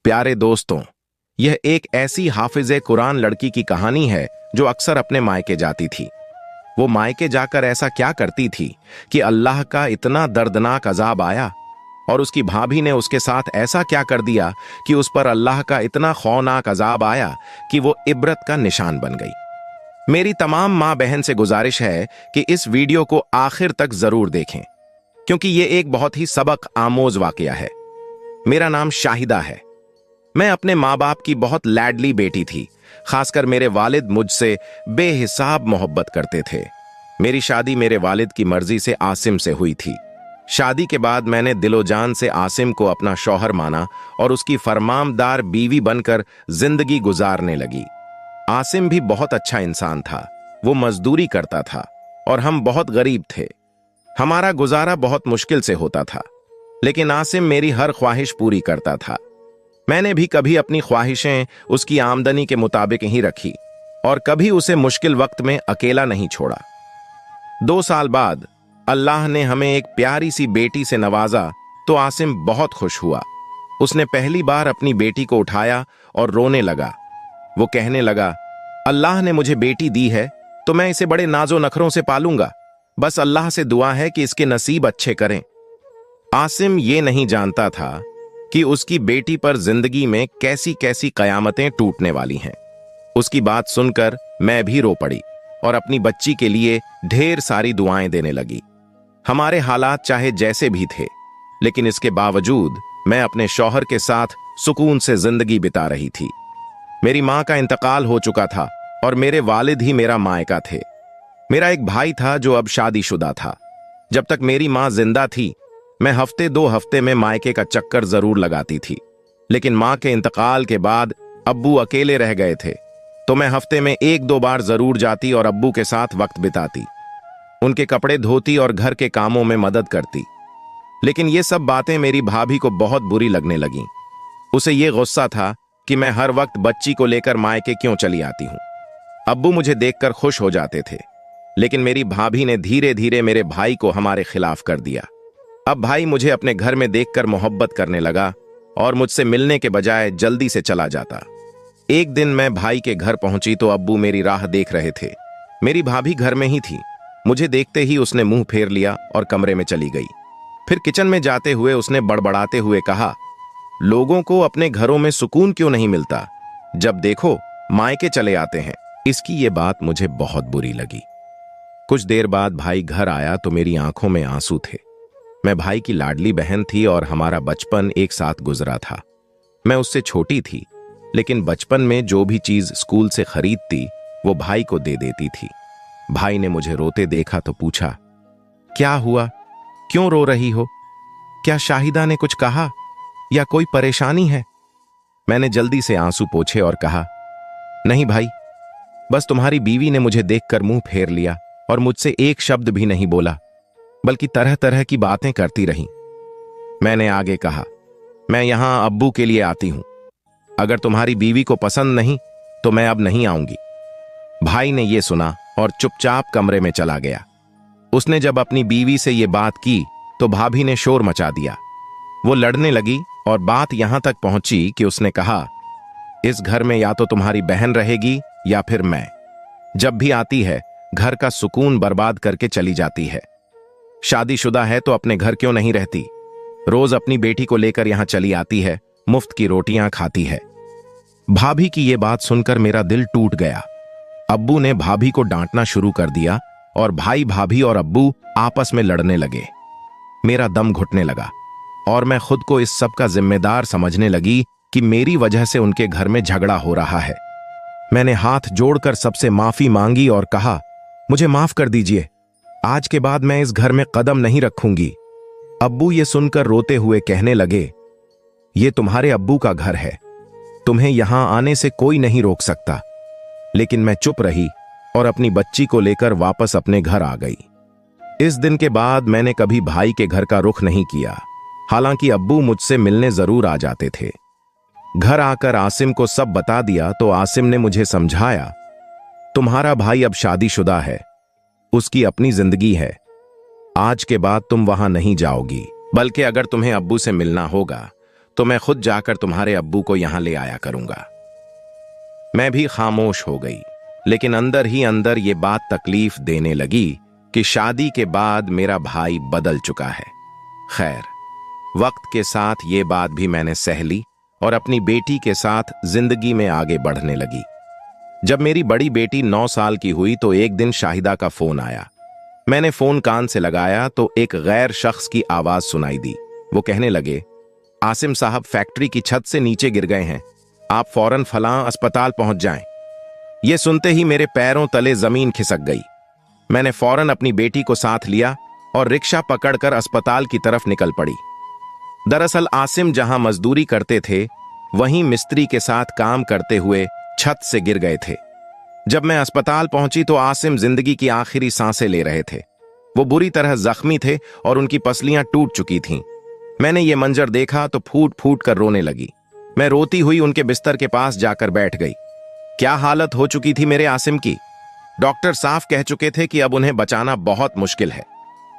प्यारे दोस्तों, यह एक ऐसी हाफिज़े कुरान लड़की की कहानी है जो अक्सर अपने मायके जाती थी। वो मायके जाकर ऐसा क्या करती थी कि अल्लाह का इतना दर्दनाक अजाब आया, और उसकी भाभी ने उसके साथ ऐसा क्या कर दिया कि उस पर अल्लाह का इतना खौफनाक अजाब आया कि वो इबरत का निशान बन गई। मेरी तमाम माँ बहन से गुजारिश है कि इस वीडियो को आखिर तक जरूर देखें, क्योंकि ये एक बहुत ही सबक आमोज वाकया है। मेरा नाम शाहिदा है। मैं अपने माँ बाप की बहुत लाडली बेटी थी। खासकर मेरे वालिद मुझसे बेहिसाब मोहब्बत करते थे। मेरी शादी मेरे वालिद की मर्जी से आसिम से हुई थी। शादी के बाद मैंने दिलो जान से आसिम को अपना शौहर माना और उसकी फरमामदार बीवी बनकर जिंदगी गुजारने लगी। आसिम भी बहुत अच्छा इंसान था। वो मजदूरी करता था और हम बहुत गरीब थे। हमारा गुजारा बहुत मुश्किल से होता था, लेकिन आसिम मेरी हर ख्वाहिश पूरी करता था। मैंने भी कभी अपनी ख्वाहिशें उसकी आमदनी के मुताबिक ही रखी और कभी उसे मुश्किल वक्त में अकेला नहीं छोड़ा। 2 साल बाद अल्लाह ने हमें एक प्यारी सी बेटी से नवाजा तो आसिम बहुत खुश हुआ। उसने पहली बार अपनी बेटी को उठाया और रोने लगा। वो कहने लगा, अल्लाह ने मुझे बेटी दी है तो मैं इसे बड़े नाजो नखरों से पालूंगा। बस अल्लाह से दुआ है कि इसके नसीब अच्छे करें। आसिम ये नहीं जानता था कि उसकी बेटी पर जिंदगी में कैसी कैसी कयामतें टूटने वाली हैं। उसकी बात सुनकर मैं भी रो पड़ी और अपनी बच्ची के लिए ढेर सारी दुआएं देने लगी। हमारे हालात चाहे जैसे भी थे, लेकिन इसके बावजूद मैं अपने शौहर के साथ सुकून से जिंदगी बिता रही थी। मेरी मां का इंतकाल हो चुका था और मेरे वालिद ही मेरा मायका थे। मेरा एक भाई था जो अब शादीशुदा था। जब तक मेरी मां जिंदा थी, मैं हफ्ते 2 हफ्ते में मायके का चक्कर जरूर लगाती थी, लेकिन मां के इंतकाल के बाद अब्बू अकेले रह गए थे, तो मैं हफ्ते में 1-2 बार जरूर जाती और अब्बू के साथ वक्त बिताती। उनके कपड़े धोती और घर के कामों में मदद करती। लेकिन ये सब बातें मेरी भाभी को बहुत बुरी लगने लगीं। उसे ये गुस्सा था कि मैं हर वक्त बच्ची को लेकर मायके क्यों चली आती हूं। अब्बू मुझे देखकर खुश हो जाते थे, लेकिन मेरी भाभी ने धीरे धीरे मेरे भाई को हमारे खिलाफ कर दिया। अब भाई मुझे अपने घर में देखकर मोहब्बत करने लगा और मुझसे मिलने के बजाय जल्दी से चला जाता। एक दिन मैं भाई के घर पहुंची तो अब्बू मेरी राह देख रहे थे। मेरी भाभी घर में ही थी। मुझे देखते ही उसने मुंह फेर लिया और कमरे में चली गई। फिर किचन में जाते हुए उसने बड़बड़ाते हुए कहा, लोगों को अपने घरों में सुकून क्यों नहीं मिलता? जब देखो मायके चले आते हैं। इसकी ये बात मुझे बहुत बुरी लगी। कुछ देर बाद भाई घर आया तो मेरी आंखों में आंसू थे। मैं भाई की लाडली बहन थी और हमारा बचपन एक साथ गुजरा था। मैं उससे छोटी थी, लेकिन बचपन में जो भी चीज स्कूल से खरीदती वो भाई को दे देती थी। भाई ने मुझे रोते देखा तो पूछा, क्या हुआ? क्यों रो रही हो? क्या शाहिदा ने कुछ कहा या कोई परेशानी है? मैंने जल्दी से आंसू पोंछे और कहा, नहीं भाई, बस तुम्हारी बीवी ने मुझे देखकर मुंह फेर लिया और मुझसे एक शब्द भी नहीं बोला, बल्कि तरह तरह की बातें करती रही। मैंने आगे कहा, मैं यहां अब्बू के लिए आती हूं। अगर तुम्हारी बीवी को पसंद नहीं तो मैं अब नहीं आऊंगी। भाई ने यह सुना और चुपचाप कमरे में चला गया। उसने जब अपनी बीवी से यह बात की तो भाभी ने शोर मचा दिया। वो लड़ने लगी और बात यहां तक पहुंची कि उसने कहा, इस घर में या तो तुम्हारी बहन रहेगी या फिर मैं। जब भी आती है घर का सुकून बर्बाद करके चली जाती है। शादीशुदा है तो अपने घर क्यों नहीं रहती? रोज अपनी बेटी को लेकर यहां चली आती है, मुफ्त की रोटियां खाती है। भाभी की यह बात सुनकर मेरा दिल टूट गया। अब्बू ने भाभी को डांटना शुरू कर दिया और भाई भाभी और अब्बू आपस में लड़ने लगे। मेरा दम घुटने लगा और मैं खुद को इस सब का जिम्मेदार समझने लगी कि मेरी वजह से उनके घर में झगड़ा हो रहा है। मैंने हाथ जोड़कर सबसे माफी मांगी और कहा, मुझे माफ कर दीजिए, आज के बाद मैं इस घर में कदम नहीं रखूंगी। अब्बू ये सुनकर रोते हुए कहने लगे, ये तुम्हारे अब्बू का घर है, तुम्हें यहां आने से कोई नहीं रोक सकता। लेकिन मैं चुप रही और अपनी बच्ची को लेकर वापस अपने घर आ गई। इस दिन के बाद मैंने कभी भाई के घर का रुख नहीं किया, हालांकि अब्बू मुझसे मिलने जरूर आ जाते थे। घर आकर आसिम को सब बता दिया तो आसिम ने मुझे समझाया, तुम्हारा भाई अब शादीशुदा है, उसकी अपनी जिंदगी है। आज के बाद तुम वहां नहीं जाओगी, बल्कि अगर तुम्हें अब्बू से मिलना होगा तो मैं खुद जाकर तुम्हारे अब्बू को यहां ले आया करूंगा। मैं भी खामोश हो गई, लेकिन अंदर ही अंदर ये बात तकलीफ देने लगी कि शादी के बाद मेरा भाई बदल चुका है। खैर, वक्त के साथ ये बात भी मैंने सह ली और अपनी बेटी के साथ जिंदगी में आगे बढ़ने लगी। जब मेरी बड़ी बेटी 9 साल की हुई तो एक दिन शाहिदा का फोन आया। मैंने फोन कान से लगाया तो एक गैर शख्स की आवाज सुनाई दी। वो कहने लगे, आसिम साहब फैक्ट्री की छत से नीचे गिर गए हैं, आप फौरन फलां अस्पताल पहुंच जाएं। ये सुनते ही मेरे पैरों तले जमीन खिसक गई। मैंने फौरन अपनी बेटी को साथ लिया और रिक्शा पकड़कर अस्पताल की तरफ निकल पड़ी। दरअसल आसिम जहां मजदूरी करते थे, वहीं मिस्त्री के साथ काम करते हुए छत से गिर गए थे। जब मैं अस्पताल पहुंची तो आसिम जिंदगी की आखिरी सांसें ले रहे थे। वो बुरी तरह जख्मी थे और उनकी पसलियां टूट चुकी थीं। मैंने ये मंजर देखा तो फूट फूट कर रोने लगी। मैं रोती हुई उनके बिस्तर के पास जाकर बैठ गई। क्या हालत हो चुकी थी मेरे आसिम की। डॉक्टर साफ कह चुके थे कि अब उन्हें बचाना बहुत मुश्किल है।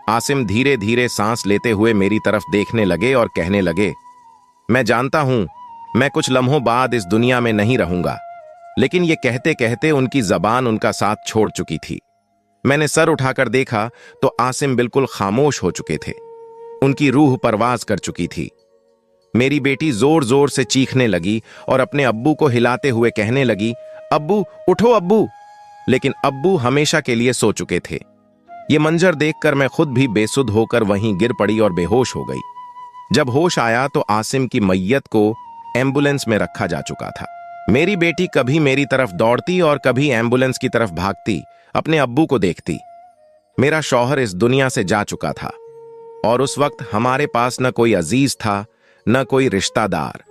आसिम धीरे धीरे सांस लेते हुए मेरी तरफ देखने लगे और कहने लगे, मैं जानता हूं मैं कुछ लम्हों बाद इस दुनिया में नहीं रहूंगा। लेकिन ये कहते कहते उनकी जबान उनका साथ छोड़ चुकी थी। मैंने सर उठाकर देखा तो आसिम बिल्कुल खामोश हो चुके थे। उनकी रूह परवाज कर चुकी थी। मेरी बेटी जोर जोर से चीखने लगी और अपने अब्बू को हिलाते हुए कहने लगी, अब्बू उठो अब्बू। लेकिन अब्बू हमेशा के लिए सो चुके थे। ये मंजर देखकर मैं खुद भी बेसुध होकर वहीं गिर पड़ी और बेहोश हो गई। जब होश आया तो आसिम की मैयत को एम्बुलेंस में रखा जा चुका था। मेरी बेटी कभी मेरी तरफ दौड़ती और कभी एम्बुलेंस की तरफ भागती, अपने अब्बू को देखती। मेरा शौहर इस दुनिया से जा चुका था और उस वक्त हमारे पास न कोई अजीज था, न कोई रिश्तेदार।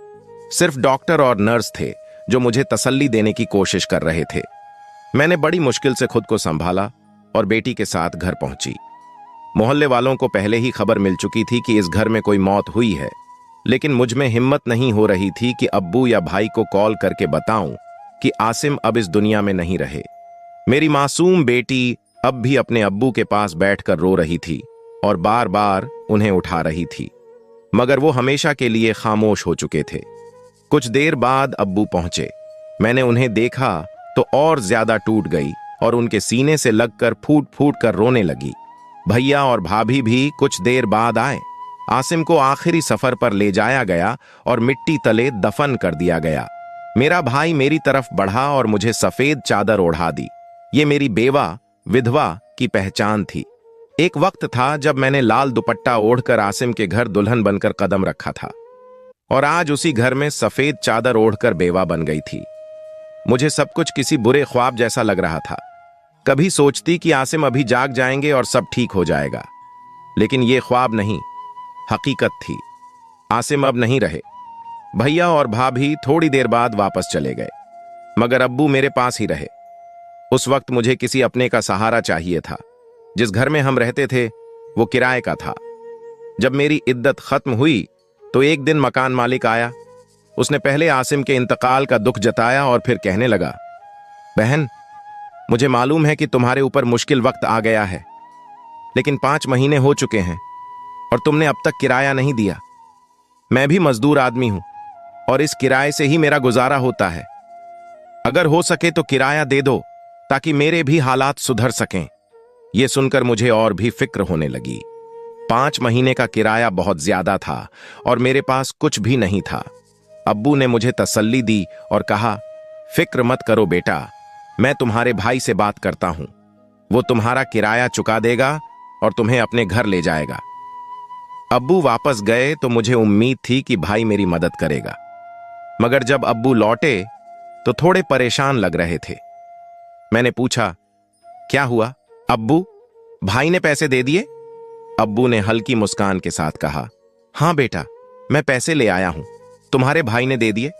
सिर्फ डॉक्टर और नर्स थे जो मुझे तसल्ली देने की कोशिश कर रहे थे। मैंने बड़ी मुश्किल से खुद को संभाला और बेटी के साथ घर पहुंची। मोहल्ले वालों को पहले ही खबर मिल चुकी थी कि इस घर में कोई मौत हुई है, लेकिन मुझ में हिम्मत नहीं हो रही थी कि अब्बू या भाई को कॉल करके बताऊं कि आसिम अब इस दुनिया में नहीं रहे। मेरी मासूम बेटी अब भी अपने अब्बू के पास बैठकर रो रही थी और बार बार उन्हें उठा रही थी, मगर वो हमेशा के लिए खामोश हो चुके थे। कुछ देर बाद अब्बू पहुंचे। मैंने उन्हें देखा तो और ज्यादा टूट गई और उनके सीने से लगकर फूट फूट कर रोने लगी। भैया और भाभी भी कुछ देर बाद आए। आसिम को आखिरी सफर पर ले जाया गया और मिट्टी तले दफन कर दिया गया। मेरा भाई मेरी तरफ बढ़ा और मुझे सफेद चादर ओढ़ा दी। ये मेरी बेवा विधवा की पहचान थी। एक वक्त था जब मैंने लाल दुपट्टा ओढ़कर आसिम के घर दुल्हन बनकर कदम रखा था और आज उसी घर में सफेद चादर ओढ़कर बेवा बन गई थी। मुझे सब कुछ किसी बुरे ख्वाब जैसा लग रहा था। कभी सोचती कि आसिम अभी जाग जाएंगे और सब ठीक हो जाएगा, लेकिन ये ख्वाब नहीं, हकीकत थी। आसिम अब नहीं रहे। भैया और भाभी थोड़ी देर बाद वापस चले गए, मगर अब्बू मेरे पास ही रहे। उस वक्त मुझे किसी अपने का सहारा चाहिए था। जिस घर में हम रहते थे वो किराए का था। जब मेरी इद्दत खत्म हुई तो एक दिन मकान मालिक आया। उसने पहले आसिम के इंतकाल का दुख जताया और फिर कहने लगा, बहन, मुझे मालूम है कि तुम्हारे ऊपर मुश्किल वक्त आ गया है, लेकिन 5 महीने हो चुके हैं और तुमने अब तक किराया नहीं दिया। मैं भी मजदूर आदमी हूं और इस किराए से ही मेरा गुजारा होता है। अगर हो सके तो किराया दे दो ताकि मेरे भी हालात सुधर सकें। यह सुनकर मुझे और भी फिक्र होने लगी। 5 महीने का किराया बहुत ज्यादा था और मेरे पास कुछ भी नहीं था। अब्बू ने मुझे तसल्ली दी और कहा, फिक्र मत करो बेटा, मैं तुम्हारे भाई से बात करता हूं। वो तुम्हारा किराया चुका देगा और तुम्हें अपने घर ले जाएगा। अब्बू वापस गए तो मुझे उम्मीद थी कि भाई मेरी मदद करेगा, मगर जब अब्बू लौटे तो थोड़े परेशान लग रहे थे। मैंने पूछा, क्या हुआ अब्बू, भाई ने पैसे दे दिए? अब्बू ने हल्की मुस्कान के साथ कहा, हां बेटा, मैं पैसे ले आया हूं, तुम्हारे भाई ने दे दिए।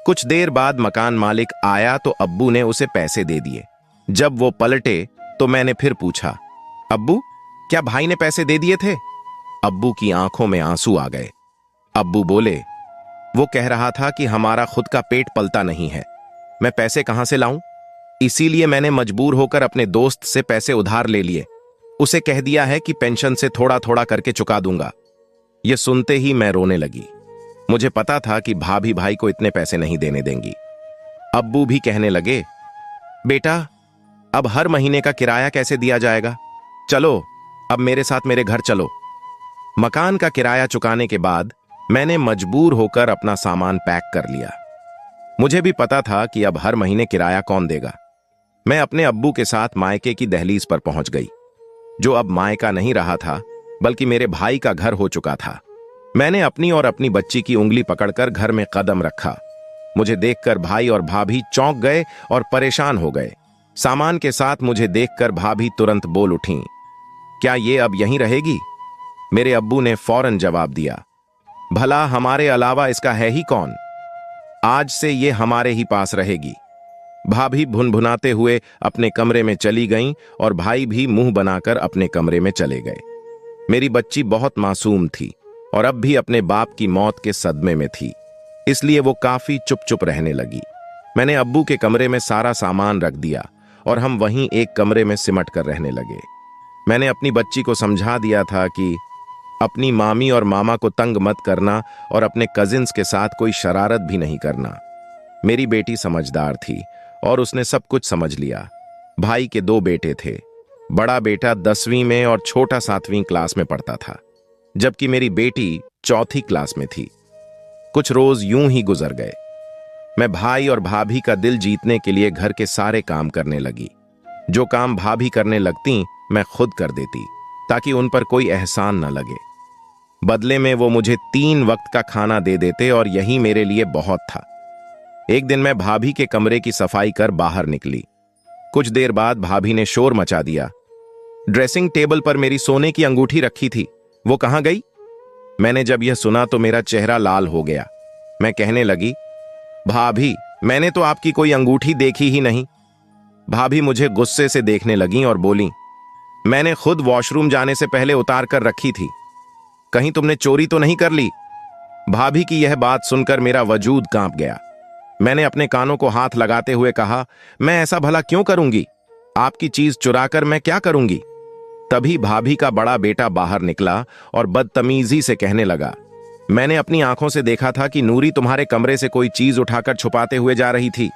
कुछ देर बाद मकान मालिक आया तो अब्बू ने उसे पैसे दे दिए। जब वो पलटे तो मैंने फिर पूछा, अब्बू, क्या भाई ने पैसे दे दिए थे? अब्बू की आंखों में आंसू आ गए। अब्बू बोले, वो कह रहा था कि हमारा खुद का पेट पलता नहीं है, मैं पैसे कहां से लाऊं? इसीलिए मैंने मजबूर होकर अपने दोस्त से पैसे उधार ले लिए। उसे कह दिया है कि पेंशन से थोड़ा थोड़ा करके चुका दूंगा। यह सुनते ही मैं रोने लगी। मुझे पता था कि भाभी भाई को इतने पैसे नहीं देने देंगी। अब्बू भी कहने लगे, बेटा अब हर महीने का किराया कैसे दिया जाएगा? चलो अब मेरे साथ मेरे घर चलो। मकान का किराया चुकाने के बाद मैंने मजबूर होकर अपना सामान पैक कर लिया। मुझे भी पता था कि अब हर महीने किराया कौन देगा। मैं अपने अब्बू के साथ मायके की दहलीज पर पहुंच गई, जो अब मायका नहीं रहा था बल्कि मेरे भाई का घर हो चुका था। मैंने अपनी और अपनी बच्ची की उंगली पकड़कर घर में कदम रखा। मुझे देखकर भाई और भाभी चौंक गए और परेशान हो गए। सामान के साथ मुझे देखकर भाभी तुरंत बोल उठीं, क्या ये अब यहीं रहेगी? मेरे अब्बू ने फौरन जवाब दिया, भला हमारे अलावा इसका है ही कौन? आज से ये हमारे ही पास रहेगी। भाभी भुनभुनाते हुए अपने कमरे में चली गईं और भाई भी मुंह बनाकर अपने कमरे में चले गए। मेरी बच्ची बहुत मासूम थी और अब भी अपने बाप की मौत के सदमे में थी, इसलिए वो काफी चुप चुप रहने लगी। मैंने अब्बू के कमरे में सारा सामान रख दिया और हम वहीं एक कमरे में सिमट कर रहने लगे। मैंने अपनी बच्ची को समझा दिया था कि अपनी मामी और मामा को तंग मत करना और अपने कजिन्स के साथ कोई शरारत भी नहीं करना। मेरी बेटी समझदार थी और उसने सब कुछ समझ लिया। भाई के 2 बेटे थे। बड़ा बेटा 10वीं में और छोटा 7वीं क्लास में पढ़ता था, जबकि मेरी बेटी 4थी क्लास में थी। कुछ रोज यूं ही गुजर गए। मैं भाई और भाभी का दिल जीतने के लिए घर के सारे काम करने लगी। जो काम भाभी करने लगती मैं खुद कर देती, ताकि उन पर कोई एहसान न लगे। बदले में वो मुझे 3 वक्त का खाना दे देते और यही मेरे लिए बहुत था। एक दिन मैं भाभी के कमरे की सफाई कर बाहर निकली। कुछ देर बाद भाभी ने शोर मचा दिया, ड्रेसिंग टेबल पर मेरी सोने की अंगूठी रखी थी, वो कहां गई? मैंने जब यह सुना तो मेरा चेहरा लाल हो गया। मैं कहने लगी, भाभी मैंने तो आपकी कोई अंगूठी देखी ही नहीं। भाभी मुझे गुस्से से देखने लगी और बोली, मैंने खुद वॉशरूम जाने से पहले उतार कर रखी थी, कहीं तुमने चोरी तो नहीं कर ली? भाभी की यह बात सुनकर मेरा वजूद कांप गया। मैंने अपने कानों को हाथ लगाते हुए कहा, मैं ऐसा भला क्यों करूंगी? आपकी चीज चुराकर मैं क्या करूंगी? तभी भाभी का बड़ा बेटा बाहर निकला और बदतमीजी से कहने लगा, मैंने अपनी आंखों से देखा था कि नूरी तुम्हारे कमरे से कोई चीज उठाकर छुपाते हुए जा रही थी।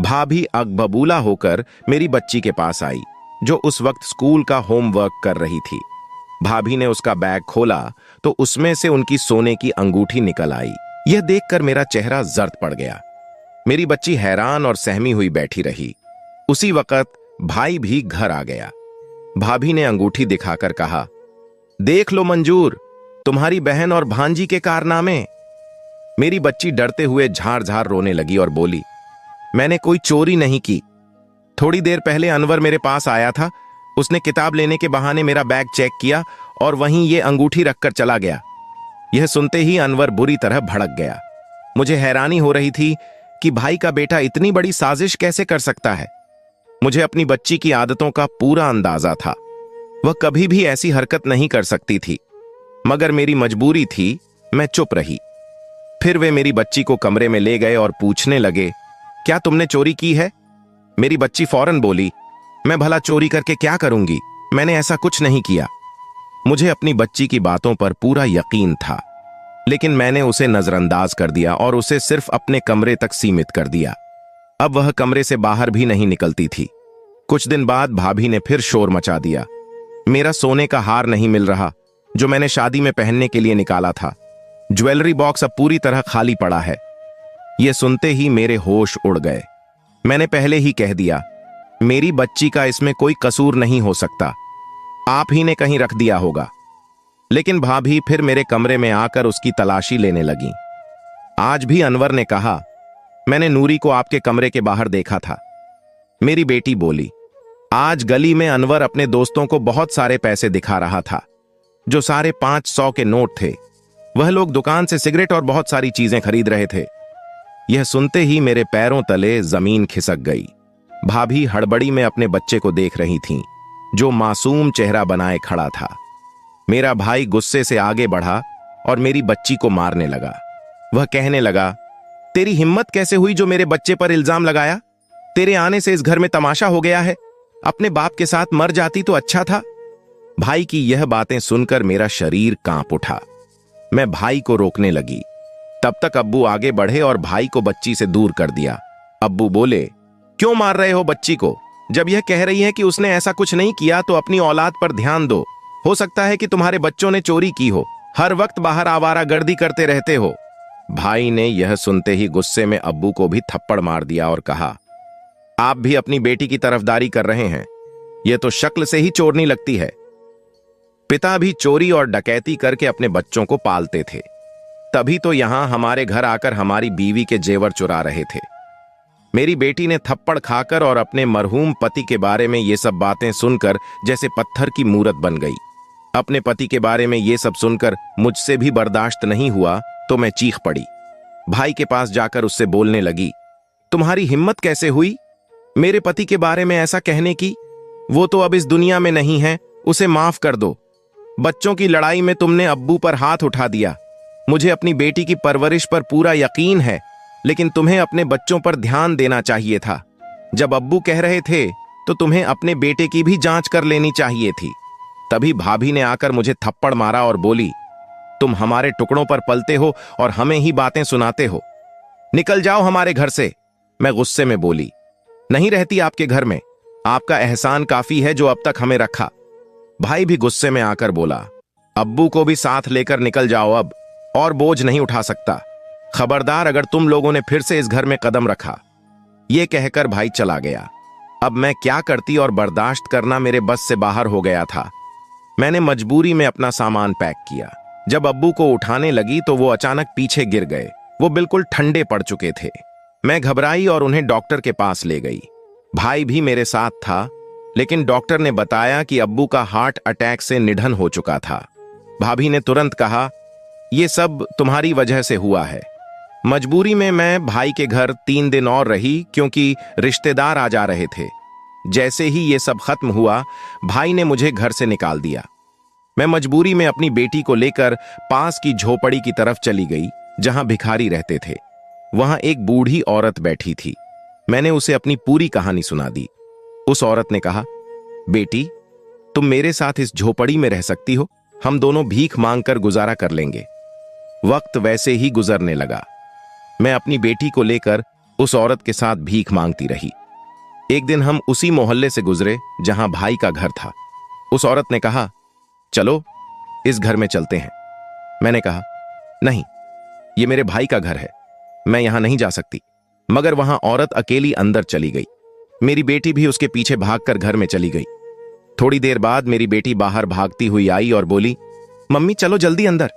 भाभी अगबबूला होकर मेरी बच्ची के पास आई, जो उस वक्त स्कूल का होमवर्क कर रही थी। भाभी ने उसका बैग खोला तो उसमें से उनकी सोने की अंगूठी निकल आई। यह देखकर मेरा चेहरा जर्द पड़ गया। मेरी बच्ची हैरान और सहमी हुई बैठी रही। उसी वक्त भाई भी घर आ गया। भाभी ने अंगूठी दिखाकर कहा, देख लो मंजूर, तुम्हारी बहन और भांजी के कारनामे। मेरी बच्ची डरते हुए झार झार रोने लगी और बोली, मैंने कोई चोरी नहीं की। थोड़ी देर पहले अनवर मेरे पास आया था, उसने किताब लेने के बहाने मेरा बैग चेक किया और वहीं ये अंगूठी रखकर चला गया। यह सुनते ही अनवर बुरी तरह भड़क गया। मुझे हैरानी हो रही थी कि भाई का बेटा इतनी बड़ी साजिश कैसे कर सकता है। मुझे अपनी बच्ची की आदतों का पूरा अंदाजा था। वह कभी भी ऐसी हरकत नहीं कर सकती थी, मगर मेरी मजबूरी थी, मैं चुप रही। फिर वे मेरी बच्ची को कमरे में ले गए और पूछने लगे, क्या तुमने चोरी की है? मेरी बच्ची फौरन बोली, मैं भला चोरी करके क्या करूंगी, मैंने ऐसा कुछ नहीं किया। मुझे अपनी बच्ची की बातों पर पूरा यकीन था, लेकिन मैंने उसे नजरअंदाज कर दिया और उसे सिर्फ अपने कमरे तक सीमित कर दिया। अब वह कमरे से बाहर भी नहीं निकलती थी। कुछ दिन बाद भाभी ने फिर शोर मचा दिया, मेरा सोने का हार नहीं मिल रहा जो मैंने शादी में पहनने के लिए निकाला था। ज्वेलरी बॉक्स अब पूरी तरह खाली पड़ा है। यह सुनते ही मेरे होश उड़ गए। मैंने पहले ही कह दिया, मेरी बच्ची का इसमें कोई कसूर नहीं हो सकता, आप ही ने कहीं रख दिया होगा। लेकिन भाभी फिर मेरे कमरे में आकर उसकी तलाशी लेने लगी। आज भी अनवर ने कहा, मैंने नूरी को आपके कमरे के बाहर देखा था। मेरी बेटी बोली, आज गली में अनवर अपने दोस्तों को बहुत सारे पैसे दिखा रहा था, जो सारे 500 के नोट थे। वह लोग दुकान से सिगरेट और बहुत सारी चीजें खरीद रहे थे। यह सुनते ही मेरे पैरों तले जमीन खिसक गई। भाभी हड़बड़ी में अपने बच्चे को देख रही थीं, जो मासूम चेहरा बनाए खड़ा था। मेरा भाई गुस्से से आगे बढ़ा और मेरी बच्ची को मारने लगा। वह कहने लगा, तेरी हिम्मत कैसे हुई जो मेरे बच्चे पर इल्जाम लगाया? तेरे आने से इस घर में तमाशा हो गया है। अपने बाप के साथ मर जाती तो अच्छा था। भाई की यह बातें सुनकर मेरा शरीर कांप उठा। मैं भाई को रोकने लगी, तब तक अब्बू आगे बढ़े और भाई को बच्ची से दूर कर दिया। अब्बू बोले, क्यों मार रहे हो बच्ची को? जब यह कह रही है कि उसने ऐसा कुछ नहीं किया तो अपनी औलाद पर ध्यान दो। हो सकता है कि तुम्हारे बच्चों ने चोरी की हो। हर वक्त बाहर आवारागर्दी करते रहते हो। भाई ने यह सुनते ही गुस्से में अब्बू को भी थप्पड़ मार दिया और कहा, आप भी अपनी बेटी की तरफदारी कर रहे हैं। यह तो शक्ल से ही चोरनी लगती है। पिता भी चोरी और डकैती करके अपने बच्चों को पालते थे, तभी तो यहां हमारे घर आकर हमारी बीवी के जेवर चुरा रहे थे। मेरी बेटी ने थप्पड़ खाकर और अपने मरहूम पति के बारे में ये सब बातें सुनकर जैसे पत्थर की मूरत बन गई। अपने पति के बारे में ये सब सुनकर मुझसे भी बर्दाश्त नहीं हुआ तो मैं चीख पड़ी। भाई के पास जाकर उससे बोलने लगी, तुम्हारी हिम्मत कैसे हुई मेरे पति के बारे में ऐसा कहने की? वो तो अब इस दुनिया में नहीं है, उसे माफ कर दो। बच्चों की लड़ाई में तुमने अब्बू पर हाथ उठा दिया। मुझे अपनी बेटी की परवरिश पर पूरा यकीन है, लेकिन तुम्हें अपने बच्चों पर ध्यान देना चाहिए था। जब अब्बू कह रहे थे तो तुम्हें अपने बेटे की भी जांच कर लेनी चाहिए थी। तभी भाभी ने आकर मुझे थप्पड़ मारा और बोली, तुम हमारे टुकड़ों पर पलते हो और हमें ही बातें सुनाते हो। निकल जाओ हमारे घर से। मैं गुस्से में बोली, नहीं रहती आपके घर में। आपका एहसान काफी है जो अब तक हमें रखा। भाई भी गुस्से में आकर बोला, अब्बू को भी साथ लेकर निकल जाओ, अब और बोझ नहीं उठा सकता। खबरदार अगर तुम लोगों ने फिर से इस घर में कदम रखा। यह कहकर भाई चला गया। अब मैं क्या करती और बर्दाश्त करना मेरे बस से बाहर हो गया था। मैंने मजबूरी में अपना सामान पैक किया। जब अब्बू को उठाने लगी तो वो अचानक पीछे गिर गए। वो बिल्कुल ठंडे पड़ चुके थे। मैं घबराई और उन्हें डॉक्टर के पास ले गई। भाई भी मेरे साथ था, लेकिन डॉक्टर ने बताया कि अब्बू का हार्ट अटैक से निधन हो चुका था। भाभी ने तुरंत कहा, यह सब तुम्हारी वजह से हुआ है। मजबूरी में मैं भाई के घर 3 दिन और रही क्योंकि रिश्तेदार आ जा रहे थे। जैसे ही ये सब खत्म हुआ, भाई ने मुझे घर से निकाल दिया। मैं मजबूरी में अपनी बेटी को लेकर पास की झोपड़ी की तरफ चली गई जहां भिखारी रहते थे। वहां एक बूढ़ी औरत बैठी थी। मैंने उसे अपनी पूरी कहानी सुना दी। उस औरत ने कहा, बेटी, तुम मेरे साथ इस झोपड़ी में रह सकती हो। हम दोनों भीख मांगकर गुजारा कर लेंगे। वक्त वैसे ही गुजरने लगा। मैं अपनी बेटी को लेकर उस औरत के साथ भीख मांगती रही। एक दिन हम उसी मोहल्ले से गुजरे जहां भाई का घर था। उस औरत ने कहा, चलो इस घर में चलते हैं। मैंने कहा, नहीं, ये मेरे भाई का घर है, मैं यहां नहीं जा सकती। मगर वहां औरत अकेली अंदर चली गई। मेरी बेटी भी उसके पीछे भागकर घर में चली गई। थोड़ी देर बाद मेरी बेटी बाहर भागती हुई आई और बोली, मम्मी चलो जल्दी अंदर।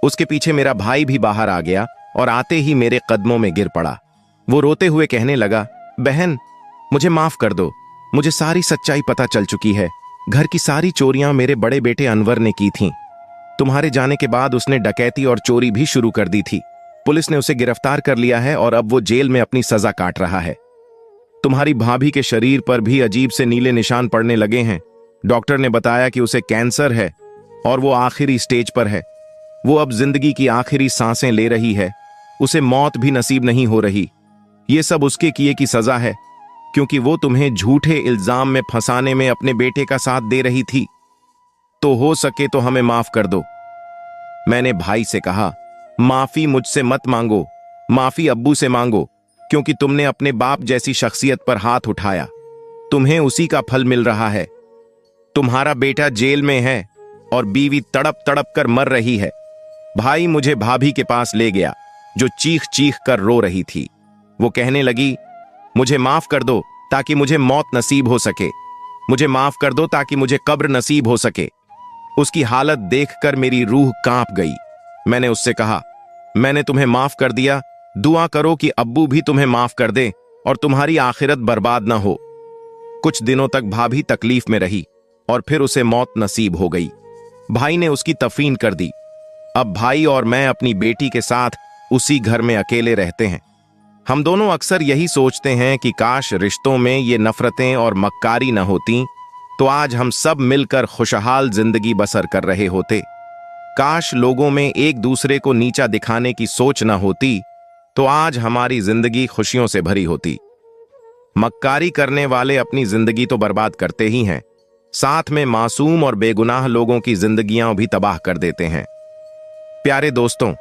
उसके पीछे मेरा भाई भी बाहर आ गया और आते ही मेरे कदमों में गिर पड़ा। वो रोते हुए कहने लगा, बहन मुझे माफ कर दो, मुझे सारी सच्चाई पता चल चुकी है। घर की सारी चोरियां मेरे बड़े बेटे अनवर ने की थीं। तुम्हारे जाने के बाद उसने डकैती और चोरी भी शुरू कर दी थी। पुलिस ने उसे गिरफ्तार कर लिया है और अब वो जेल में अपनी सजा काट रहा है। तुम्हारी भाभी के शरीर पर भी अजीब से नीले निशान पड़ने लगे हैं। डॉक्टर ने बताया कि उसे कैंसर है और वो आखिरी स्टेज पर है। वो अब जिंदगी की आखिरी सांसें ले रही है। उसे मौत भी नसीब नहीं हो रही। ये सब उसके किए की सजा है, क्योंकि वो तुम्हें झूठे इल्जाम में फंसाने में अपने बेटे का साथ दे रही थी। तो हो सके तो हमें माफ कर दो। मैंने भाई से कहा, माफी मुझसे मत मांगो, माफी अब्बू से मांगो, क्योंकि तुमने अपने बाप जैसी शख्सियत पर हाथ उठाया। तुम्हें उसी का फल मिल रहा है। तुम्हारा बेटा जेल में है और बीवी तड़प तड़प कर मर रही है। भाई मुझे भाभी के पास ले गया, जो चीख चीख कर रो रही थी। वो कहने लगी, मुझे माफ कर दो ताकि मुझे मौत नसीब हो सके। मुझे माफ कर दो ताकि मुझे कब्र नसीब हो सके। उसकी हालत देखकर मेरी रूह कांप गई। मैंने उससे कहा, मैंने तुम्हें माफ कर दिया, दुआ करो कि अब्बू भी तुम्हें माफ कर दे और तुम्हारी आखिरत बर्बाद ना हो। कुछ दिनों तक भाभी तकलीफ में रही और फिर उसे मौत नसीब हो गई। भाई ने उसकी तफीन कर दी। अब भाई और मैं अपनी बेटी के साथ उसी घर में अकेले रहते हैं। हम दोनों अक्सर यही सोचते हैं कि काश रिश्तों में ये नफरतें और मक्कारी न होती, तो आज हम सब मिलकर खुशहाल जिंदगी बसर कर रहे होते। काश लोगों में एक दूसरे को नीचा दिखाने की सोच न होती, तो आज हमारी जिंदगी खुशियों से भरी होती। मक्कारी करने वाले अपनी जिंदगी तो बर्बाद करते ही हैं, साथ में मासूम और बेगुनाह लोगों की जिंदगियां भी तबाह कर देते हैं। प्यारे दोस्तों,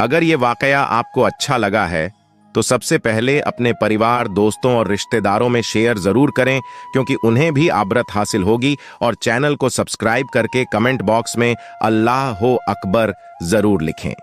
अगर ये वाकया आपको अच्छा लगा है तो सबसे पहले अपने परिवार, दोस्तों और रिश्तेदारों में शेयर जरूर करें, क्योंकि उन्हें भी आबरत हासिल होगी। और चैनल को सब्सक्राइब करके कमेंट बॉक्स में अल्लाह हो अकबर जरूर लिखें।